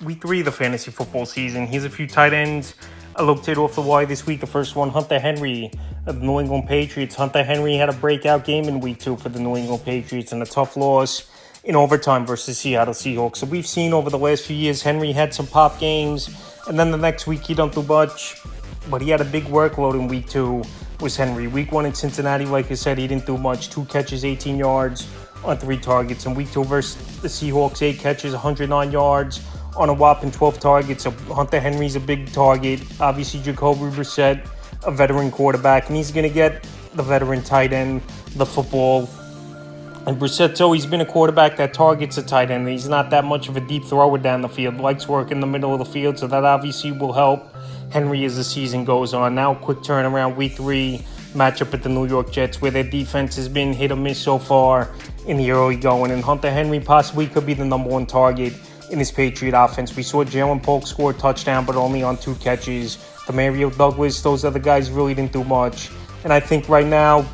Week 3 of the fantasy football season. Here's a few tight ends I looked at off the wire this week. The first one, Hunter Henry of the New England Patriots. Hunter Henry had a breakout game in Week 2 for the New England Patriots and a tough loss in overtime versus Seattle Seahawks. So we've seen over the last few years, Henry had some pop games, and then the next week he don't do much. But he had a big workload in Week 2, was Henry. Week 1 in Cincinnati, like I said, he didn't do much. 2 catches, 18 yards on 3 targets. In Week 2 versus the Seahawks, 8 catches, 109 yards on a whopping 12 targets. So Hunter Henry's a big target. Obviously, Jacoby Brissett, a veteran quarterback, and he's going to get the veteran tight end the football. And Brissett's always been a quarterback that targets a tight end. He's not that much of a deep thrower down the field, likes work in the middle of the field, so that obviously will help Henry as the season goes on. Now, quick turnaround, Week 3 matchup at the New York Jets, where their defense has been hit or miss so far in the early going, and Hunter Henry possibly could be the number one target in this Patriot offense. We saw Jalen Polk score a touchdown, but only on 2 catches. Demario Douglas, those other guys really didn't do much. And I think right now,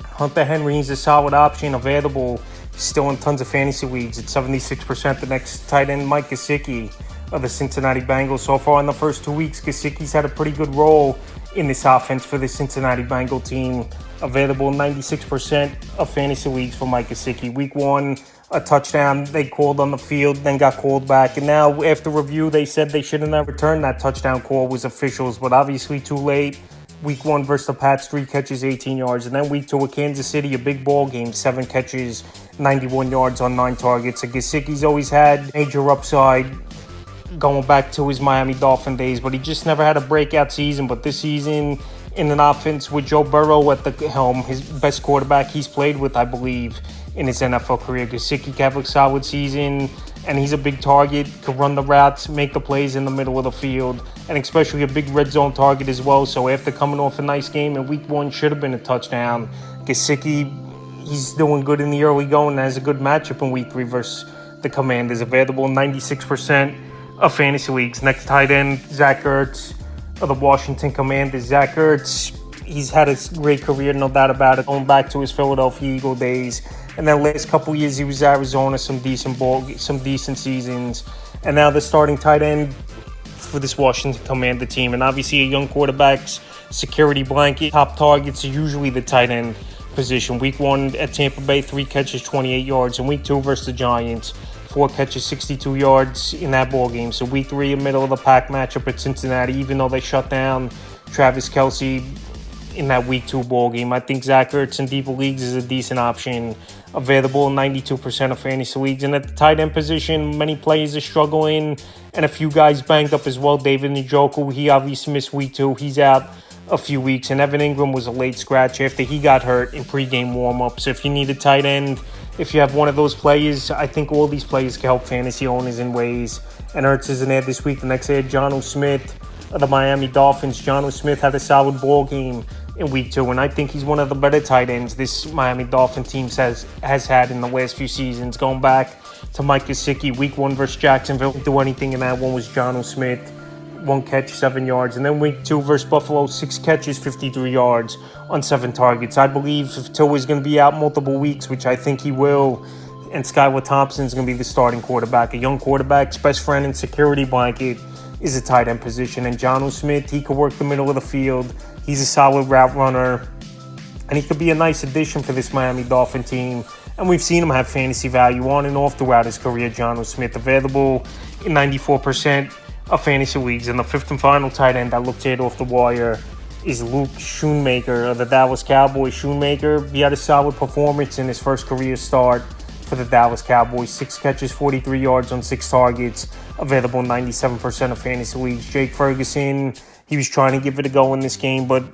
Hunter Henry is a solid option available still in tons of fantasy leagues. At 76%, the next tight end, Mike Gesicki of the Cincinnati Bengals. So far in the first 2 weeks, Gesicki's had a pretty good role in this offense for the Cincinnati Bengal team. Available 96% of fantasy leagues for Mike Gesicki. Week 1, a touchdown they called on the field, then got called back. And now, after review, they said they shouldn't have returned that touchdown call. Was officials, but obviously too late. Week 1 versus the Pats, 3 catches, 18 yards. And then Week 2 with Kansas City, a big ball game, 7 catches, 91 yards on 9 targets. So Gesicki's always had major upside going back to his Miami Dolphin days, but he just never had a breakout season. But this season, in an offense with Joe Burrow at the helm, his best quarterback he's played with, I believe, in his NFL career, Gesicki can have a solid season, and he's a big target, can run the routes, make the plays in the middle of the field, and especially a big red zone target as well. So after coming off a nice game in Week 1, should have been a touchdown. Gesicki, he's doing good in the early going and has a good matchup in Week 3 versus the Commanders. Available in 96% of fantasy leagues. Next tight end, Zach Ertz of the Washington Commanders. Zach Ertz, he's had a great career, no doubt about it, going back to his Philadelphia Eagle days. And then last couple years, he was Arizona, some decent seasons. And now the starting tight end for this Washington Commander team. And obviously a young quarterback's security blanket. Top targets are usually the tight end position. Week 1 at Tampa Bay, 3 catches, 28 yards. And Week 2 versus the Giants, 4 catches, 62 yards in that ball game. So Week 3, a middle of the pack matchup at Cincinnati, even though they shut down Travis Kelce in that Week 2 ball game. I think Zach Ertz in deeper leagues is a decent option. Available in 92% of fantasy leagues. And at the tight end position, many players are struggling, and a few guys banged up as well. David Njoku, he obviously missed Week 2. He's out a few weeks. And Evan Ingram was a late scratch after he got hurt in pregame warm-ups. So if you need a tight end, if you have one of those players, I think all these players can help fantasy owners in ways. And Ertz isn't there this week. The next day, Jonnu Smith of the Miami Dolphins. Jonnu Smith had a solid ball game in Week 2, and I think he's one of the better tight ends this Miami Dolphin team has had in the last few seasons. Going back to Mike Gesicki, Week 1 versus Jacksonville, didn't do anything in that one, was Jonnu Smith. 1 catch, 7 yards. And then Week 2 versus Buffalo, 6 catches, 53 yards on 7 targets. I believe if Tua is going to be out multiple weeks, which I think he will, and Skylar Thompson is going to be the starting quarterback. A young quarterback's best friend and security blanket is a tight end position. And Jonnu Smith, he could work the middle of the field. He's a solid route runner, and he could be a nice addition for this Miami Dolphin team. And we've seen him have fantasy value on and off throughout his career. Jonnu Smith available in 94% of fantasy leagues. And the 5th and final tight end I looked at off the wire is Luke Schoonmaker of the Dallas Cowboys. Schoonmaker, he had a solid performance in his first career start for the Dallas Cowboys. 6 catches, 43 yards on 6 targets. Available in 97% of fantasy leagues. Jake Ferguson, he was trying to give it a go in this game, but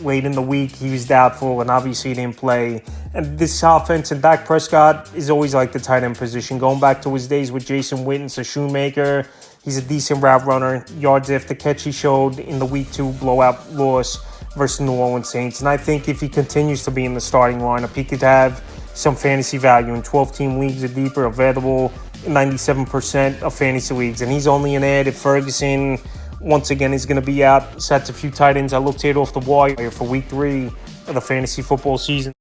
late in the week, he was doubtful, and obviously he didn't play. And this offense, and Dak Prescott is always like the tight end position. Going back to his days with Jason Witten, so Schoonmaker, he's a decent route runner. Yards after catch he showed in the Week 2 blowout loss versus New Orleans Saints. And I think if he continues to be in the starting lineup, he could have some fantasy value in 12-team leagues or deeper, available in 97% of fantasy leagues. And he's only an ad if Ferguson, once again, is going to be out. So that's a few tight ends I looked at off the wire for Week 3 of the fantasy football season.